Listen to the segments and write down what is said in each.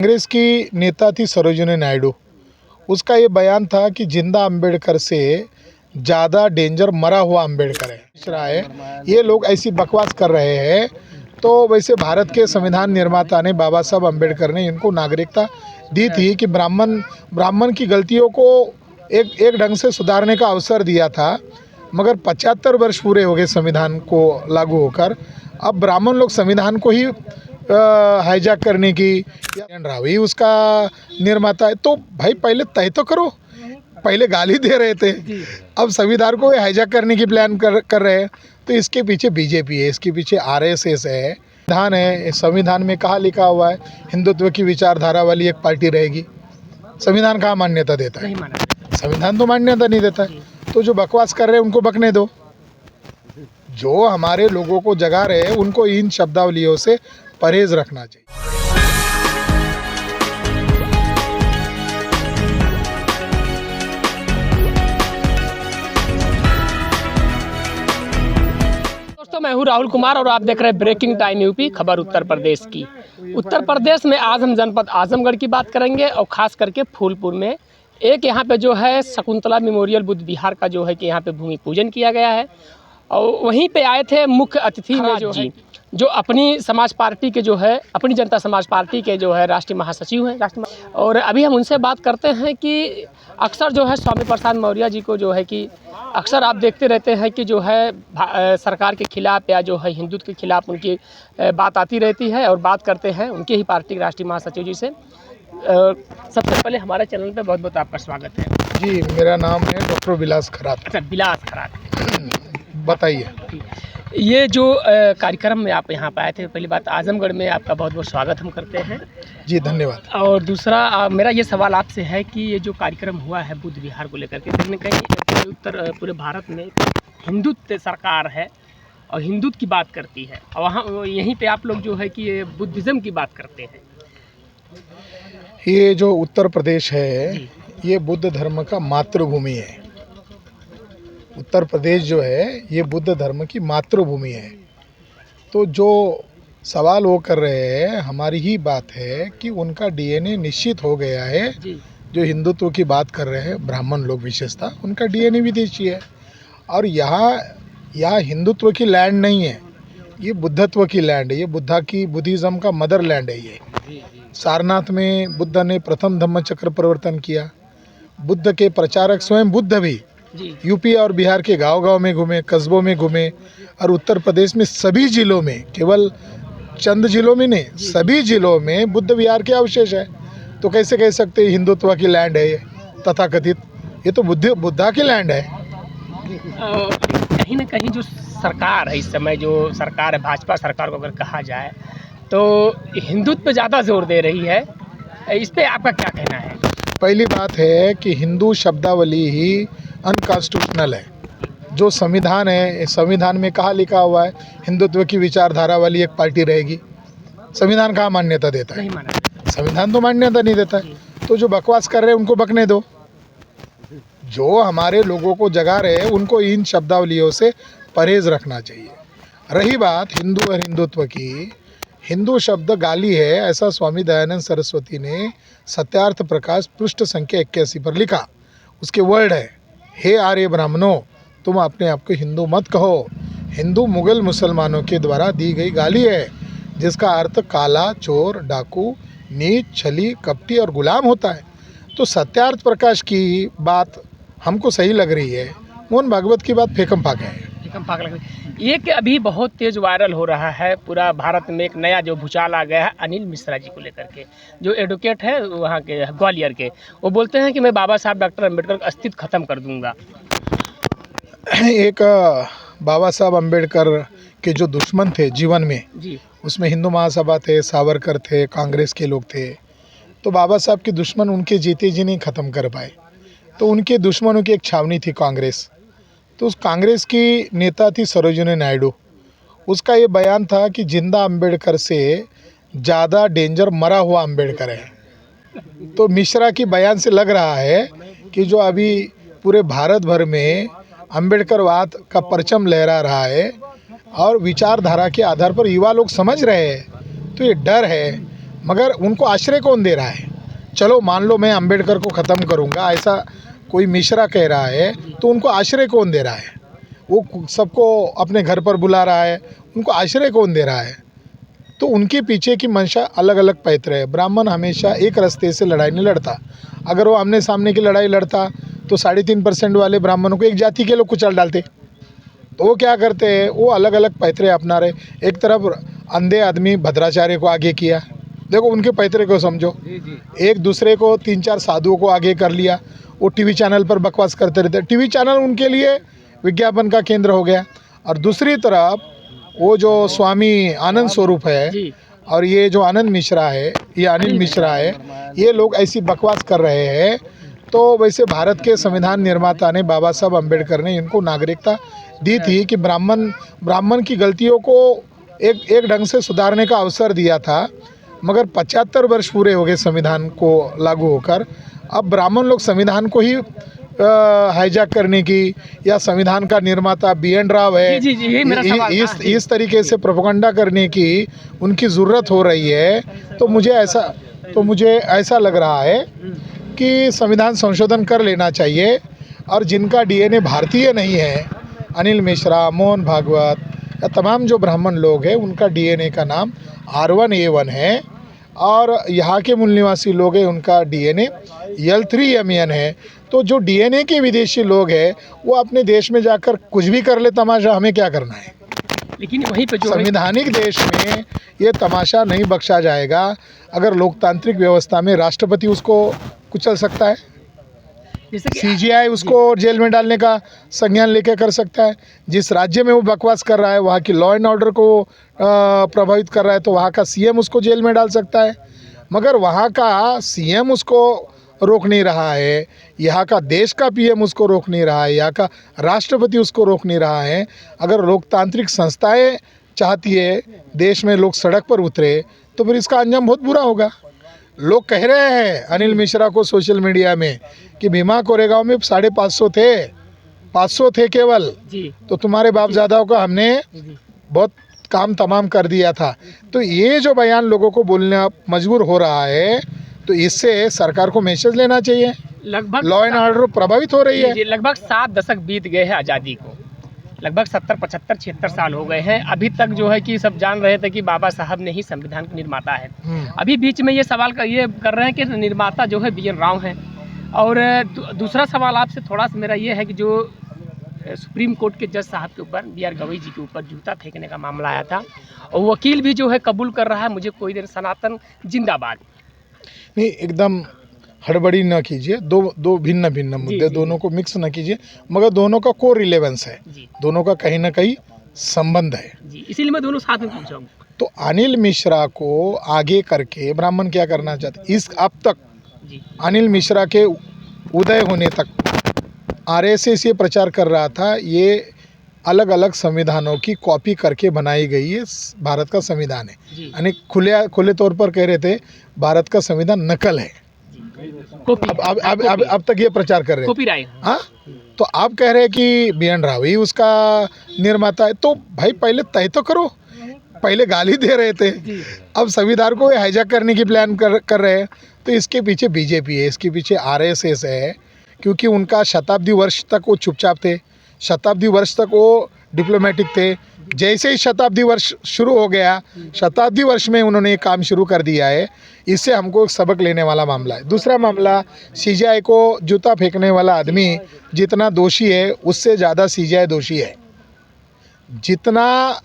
कांग्रेस की नेता थी सरोजिनी नायडू। उसका ये बयान था कि जिंदा अंबेडकर से ज़्यादा डेंजर मरा हुआ अंबेडकर है। ये लोग ऐसी बकवास कर रहे हैं। तो वैसे भारत के संविधान निर्माता ने बाबा साहब अंबेडकर ने इनको नागरिकता दी थी कि ब्राह्मण की गलतियों को एक ढंग से सुधारने का अवसर दिया था। मगर 75 वर्ष पूरे हो गए संविधान को लागू होकर। अब ब्राह्मण लोग संविधान को ही हाईजैक करने की रावी उसका निर्माता है। तो भाई पहले तय तो करो। पहले गाली दे रहे थे, अब संविधान को हाईजैक करने की प्लान कर रहे हैं। तो इसके पीछे बीजेपी है, इसके पीछे आरएसएस है। संविधान है, संविधान में कहाँ लिखा हुआ है हिंदुत्व की विचारधारा वाली एक पार्टी रहेगी? संविधान कहाँ मान्यता देता है? संविधान तो मान्यता नहीं देता है। तो जो बकवास कर रहे हैं उनको बकने दो। जो हमारे लोगों को जगा रहे हैं उनको इन शब्दावलियों से परहेज रखना चाहिए। दोस्तों, मैं हूं राहुल कुमार और आप देख रहे हैं ब्रेकिंग टाइम यूपी खबर उत्तर प्रदेश की। उत्तर प्रदेश में आज हम जनपद आजमगढ़ की बात करेंगे और ख़ास करके फूलपुर में एक यहाँ पे जो है शकुंतला मेमोरियल बुद्ध विहार का जो है कि यहाँ पे भूमि पूजन किया गया है। और वहीं पे आए थे मुख्य अतिथि में जो है जो अपनी समाज पार्टी के जो है अपनी जनता समाज पार्टी के जो है राष्ट्रीय महासचिव हैं। और अभी हम उनसे बात करते हैं कि अक्सर जो है स्वामी प्रसाद मौर्य जी को जो है कि अक्सर आप देखते रहते हैं कि जो है सरकार के खिलाफ या जो है हिंदुत्व के खिलाफ उनकी बात आती रहती है। और बात करते हैं उनके ही पार्टी के राष्ट्रीय महासचिव जी से। सबसे पहले हमारे चैनल पे बहुत बहुत आपका स्वागत है। जी, मेरा नाम है डॉक्टर विलास खरात। अच्छा, विलास खरात, बताइए। ये जो कार्यक्रम में आप यहाँ पे आए थे, पहली बात आजमगढ़ में आपका बहुत बहुत स्वागत हम करते हैं। जी, धन्यवाद। और दूसरा मेरा ये सवाल आपसे है कि ये जो कार्यक्रम हुआ है बुद्ध विहार को लेकर के, कहीं न कहीं पूरे भारत में हिंदुत्व सरकार है और हिंदुत्व की बात करती है, और वहाँ यहीं पे आप लोग जो है कि ये बुद्धिज़्म की बात करते हैं। ये जो उत्तर प्रदेश है ये बुद्ध धर्म का मातृभूमि है। उत्तर प्रदेश जो है ये बुद्ध धर्म की मातृभूमि है। तो जो सवाल वो कर रहे हैं हमारी ही बात है कि उनका डीएनए निश्चित हो गया है। जो हिंदुत्व की बात कर रहे हैं ब्राह्मण लोग विशेषतः, उनका डीएनए विदेशी है। और यहाँ हिंदुत्व की लैंड नहीं है, ये बुद्धत्व की लैंड है। ये बुद्धिज़्म का मदर लैंड है। ये सारनाथ में बुद्ध ने प्रथम धम्म चक्र परिवर्तन किया। बुद्ध के प्रचारक स्वयं बुद्ध भी यूपी और बिहार के गांव-गांव में घूमे, कस्बों में घूमे। और उत्तर प्रदेश में सभी जिलों में, केवल चंद जिलों में नहीं, सभी जिलों में बुद्ध विहार के अवशेष है। तो कैसे कह सकते हैं हिंदुत्व की लैंड है ये तथाकथित? ये तो बुद्धा की लैंड है। कहीं ना कहीं जो सरकार है इस समय, जो सरकार है भाजपा सरकार को अगर कहा जाए तो हिंदुत्व पे ज़्यादा जोर दे रही है। इस पे आपका क्या कहना है? पहली बात है कि हिंदू शब्दावली ही अनकॉन्स्टिट्यूशनल है। जो संविधान है, संविधान में कहाँ लिखा हुआ है हिंदुत्व की विचारधारा वाली एक पार्टी रहेगी? संविधान कहाँ मान्यता देता है? नहीं माना। संविधान तो मान्यता नहीं देता है। तो जो बकवास कर रहे हैं उनको बकने दो। जो हमारे लोगों को जगा रहे हैं उनको इन शब्दावलियों से परहेज रखना चाहिए। रही बात हिंदू और हिंदुत्व की, हिंदू शब्द गाली है ऐसा स्वामी दयानंद सरस्वती ने सत्यार्थ प्रकाश पृष्ठ संख्या 81 पर लिखा। उसके वर्ड है, हे आर्य ब्राह्मणों, तुम अपने आप को हिंदू मत कहो। हिंदू मुगल मुसलमानों के द्वारा दी गई गाली है जिसका अर्थ काला, चोर, डाकू, नीच, छली, कपटी और गुलाम होता है। तो सत्यार्थ प्रकाश की बात हमको सही लग रही है, मोहन भागवत की बात फेकम फाक है। एक अभी बहुत तेज वायरल हो रहा है पूरा भारत में, एक नया जो भूचाल आ गया है अनिल मिश्रा जी को लेकर के, जो एडवोकेट है वहाँ के ग्वालियर के। वो बोलते हैं कि मैं बाबा साहब डॉक्टर अम्बेडकर का अस्तित्व खत्म कर दूंगा। एक बाबा साहब अम्बेडकर के जो दुश्मन थे जीवन में, उसमें हिंदू महासभा थे, सावरकर थे, कांग्रेस के लोग थे। तो बाबा साहब के दुश्मन उनके जीते जी नहीं ख़त्म कर पाए। तो उनके दुश्मनों की एक छावनी थी कांग्रेस। तो उस कांग्रेस की नेता थी सरोजिनी नायडू। उसका ये बयान था कि जिंदा अंबेडकर से ज़्यादा डेंजर मरा हुआ अंबेडकर है। तो मिश्रा की बयान से लग रहा है कि जो अभी पूरे भारत भर में अंबेडकरवाद का परचम लहरा रहा है और विचारधारा के आधार पर युवा लोग समझ रहे हैं, तो ये डर है। मगर उनको आश्रय कौन दे रहा है? चलो मान लो मैं अंबेडकर को ख़त्म करूँगा, ऐसा कोई मिश्रा कह रहा है, तो उनको आश्रय कौन दे रहा है? वो सबको अपने घर पर बुला रहा है, उनको आश्रय कौन दे रहा है? तो उनके पीछे की मंशा अलग अलग पैतरे है। ब्राह्मण हमेशा एक रास्ते से लड़ाई नहीं लड़ता। अगर वो आमने सामने की लड़ाई लड़ता तो 3.5% वाले ब्राह्मणों को एक जाति के लोग कुचल डालते। तो वो क्या करते हैं, वो अलग अलग पैतरे अपना रहे। एक तरफ अंधे आदमी भद्राचार्य को आगे किया, देखो उनके पैतरे को समझो। एक दूसरे को 3-4 साधुओं को आगे कर लिया। वो टीवी चैनल पर बकवास करते रहते, टीवी चैनल उनके लिए विज्ञापन का केंद्र हो गया। और दूसरी तरफ वो जो स्वामी आनंद स्वरूप है और ये जो आनंद मिश्रा है, ये अनिल मिश्रा है, ये लोग ऐसी बकवास कर रहे हैं। तो वैसे भारत के संविधान निर्माता ने, बाबा साहब अम्बेडकर ने इनको नागरिकता दी थी कि ब्राह्मण की गलतियों को एक ढंग से सुधारने का अवसर दिया था। मगर 75 वर्ष पूरे हो गए संविधान को लागू होकर। अब ब्राह्मण लोग संविधान को ही हाईजैक करने की, या संविधान का निर्माता BN राव है, इस तरीके से प्रोपेगेंडा करने की उनकी ज़रूरत हो रही है। तो मुझे ऐसा लग रहा है कि संविधान संशोधन कर लेना चाहिए। और जिनका DNA भारतीय नहीं है, अनिल मिश्रा, मोहन भागवत या तमाम जो ब्राह्मण लोग हैं, उनका DNA का नाम R1A1 है। और यहाँ के मूल निवासी लोग हैं, उनका DNA L3MN है। तो जो DNA के विदेशी लोग हैं, वो अपने देश में जाकर कुछ भी कर ले तमाशा, हमें क्या करना है? लेकिन वहीं पे जो संवैधानिक देश में ये तमाशा नहीं बख्शा जाएगा। अगर लोकतांत्रिक व्यवस्था में राष्ट्रपति उसको कुचल सकता है, जैसे कि CGI उसको जेल में डालने का संज्ञान लेके कर सकता है। जिस राज्य में वो बकवास कर रहा है, वहाँ की लॉ एंड ऑर्डर को प्रभावित कर रहा है, तो वहाँ का CM उसको जेल में डाल सकता है। मगर वहाँ का CM उसको रोक नहीं रहा है, यहाँ का देश का PM उसको रोक नहीं रहा है, यहाँ का राष्ट्रपति उसको रोक नहीं रहा है। अगर लोकतांत्रिक संस्थाएं चाहती है देश में लोग सड़क पर उतरे, तो फिर इसका अंजाम बहुत बुरा होगा। लोग कह रहे हैं अनिल मिश्रा को सोशल मीडिया में कि भीमा कोरेगांव में 550 थे, 500 थे केवल, तो तुम्हारे बाप दादाओं का हमने बहुत काम तमाम कर दिया था। तो ये जो बयान लोगों को बोलना मजबूर हो रहा है, तो इससे सरकार को मैसेज लेना चाहिए। लगभग लॉ एंड ऑर्डर प्रभावित हो रही है। जी, लगभग 7 दशक बीत गए हैं आज़ादी को, लगभग 70, 75, 76 साल हो गए हैं। अभी तक जो है कि सब जान रहे थे कि बाबा साहब ने ही संविधान के निर्माता है। अभी बीच में ये सवाल ये कर रहे हैं कि निर्माता जो है BN राव हैं। और दूसरा सवाल आपसे थोड़ा सा मेरा ये है कि जो सुप्रीम कोर्ट के जज साहब के ऊपर, BR गवई जी के ऊपर जूता फेंकने का मामला आया था, और वकील भी जो है कबूल कर रहा है, मुझे कोई देर सनातन जिंदाबाद। नहीं, एकदम हड़बड़ी न कीजिए। दो भिन्न भिन्न मुद्दे, दोनों को मिक्स न कीजिए, मगर दोनों का को रिलेवेंस है, दोनों का कहीं ना कहीं संबंध है जी, इसीलिए मैं दोनों साथ में पूछा हूँ। तो अनिल मिश्रा को आगे करके ब्राह्मण क्या करना चाहते? अब तक अनिल मिश्रा के उदय होने तक RSS ये प्रचार कर रहा था, ये अलग अलग संविधानों की कॉपी करके बनाई गई ये भारत का संविधान है। यानी खुले तौर पर कह रहे थे भारत का संविधान नकल है। अब तक ये प्रचार कर रहे हैं। हाँ, तो आप कह रहे हैं कि BN राव ही उसका निर्माता है। तो भाई पहले तय तो करो, पहले गाली दे रहे थे, अब संविधान को हाईजैक करने की प्लान कर रहे हैं। तो इसके पीछे BJP है, इसके पीछे RSS है, क्योंकि उनका शताब्दी वर्ष तक वो चुपचाप थे, शताब्दी वर्ष तक वो डिप्लोमेटिक थे। जैसे ही शताब्दी वर्ष शुरू हो गया, शताब्दी वर्ष में उन्होंने ये काम शुरू कर दिया है। इससे हमको एक सबक लेने वाला मामला है। दूसरा मामला, CGI को जूता फेंकने वाला आदमी जितना दोषी है, उससे ज़्यादा CGI दोषी है। जितना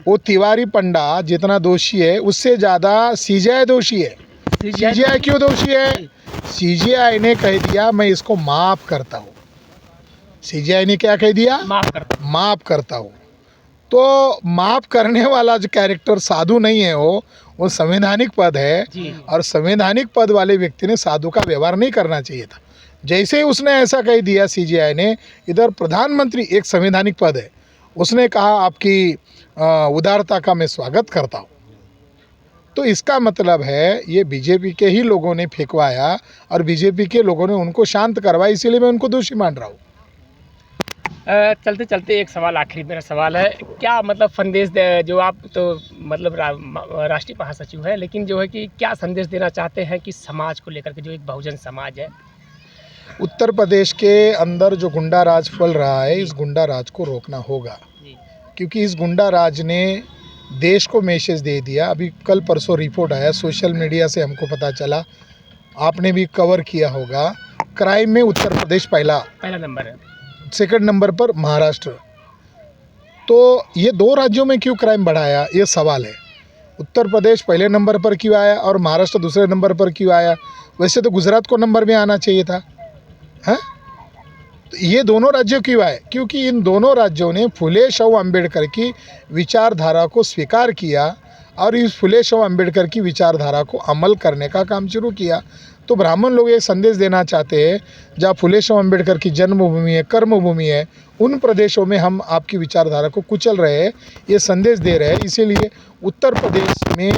वो तिवारी पंडा जितना दोषी है, उससे ज़्यादा CGI दोषी है। CGI क्यों दोषी है? CGI ने कह दिया मैं इसको माफ़ करता हूँ। CGI ने क्या कह दिया? माफ़ करता हूँ। तो माफ़ करने वाला जो कैरेक्टर साधु नहीं है, वो संवैधानिक पद है, और संवैधानिक पद वाले व्यक्ति ने साधु का व्यवहार नहीं करना चाहिए था। जैसे ही उसने ऐसा कह दिया CGI ने, इधर प्रधानमंत्री एक संवैधानिक पद है, उसने कहा आपकी उदारता का मैं स्वागत करता हूँ। तो इसका मतलब है ये BJP के ही लोगों ने फेंकवाया, और BJP के लोगों ने उनको शांत करवाया, इसीलिए मैं उनको दोषी मान रहा हूँ। चलते चलते एक सवाल, आखिरी मेरा सवाल है, क्या मतलब संदेश जो आप तो मतलब राष्ट्रीय महासचिव है, लेकिन जो है कि क्या संदेश देना चाहते हैं कि समाज को लेकर के, जो एक बहुजन समाज है? उत्तर प्रदेश के अंदर जो गुंडा राज फैल रहा है, इस गुंडा राज को रोकना होगा, क्योंकि इस गुंडा राज ने देश को मैसेज दे दिया। अभी कल परसों रिपोर्ट आया, सोशल मीडिया से हमको पता चला, आपने भी कवर किया होगा, क्राइम में उत्तर प्रदेश पहला नंबर है, सेकंड नंबर पर महाराष्ट्र। तो ये दो राज्यों में क्यों क्राइम बढ़ाया, ये सवाल है। उत्तर प्रदेश पहले नंबर पर क्यों आया और महाराष्ट्र दूसरे नंबर पर क्यों आया? वैसे तो गुजरात को नंबर में आना चाहिए था, हैं? तो ये दोनों राज्यों क्यों आए? क्योंकि इन दोनों राज्यों ने फुले शाहू अम्बेडकर की विचारधारा को स्वीकार किया और इस फुले शाहू अम्बेडकर की विचारधारा को अमल करने का काम शुरू किया। तो ब्राह्मण लोग ये संदेश देना चाहते हैं, जहाँ फुले शाहू अम्बेडकर की जन्मभूमि है, कर्मभूमि है, उन प्रदेशों में हम आपकी विचारधारा को कुचल रहे हैं, ये संदेश दे रहे हैं। इसीलिए उत्तर प्रदेश में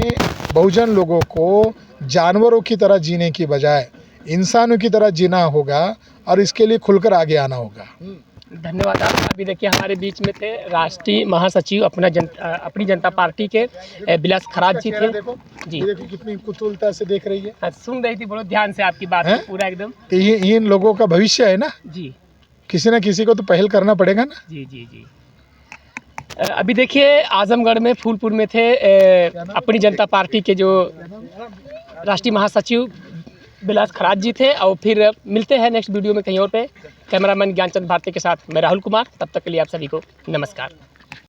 बहुजन लोगों को जानवरों की तरह जीने की बजाय इंसानों की तरह जीना होगा और इसके लिए खुलकर आगे आना होगा। धन्यवाद। आप अभी देखिए हमारे बीच में थे राष्ट्रीय महासचिव अपनी जनता पार्टी के बिलास खराज जी थे जी। देखो कितनी कुतूहलता से देख रही है। हाँ, सुन रही थी, बहुत ध्यान से आपकी बात को पूरा एकदम। तो ये इन लोगों का भविष्य है ना जी, किसी ना किसी को तो पहल करना पड़ेगा ना। जी जी जी। अभी देखिए आजमगढ़ में फूलपुर में थे अपनी जनता पार्टी के जो राष्ट्रीय महासचिव बिलास खराज जी थे। और फिर मिलते हैं नेक्स्ट वीडियो में कहीं और पे। कैमरामैन ज्ञानचंद भारती के साथ मैं राहुल कुमार। तब तक के लिए आप सभी को नमस्कार।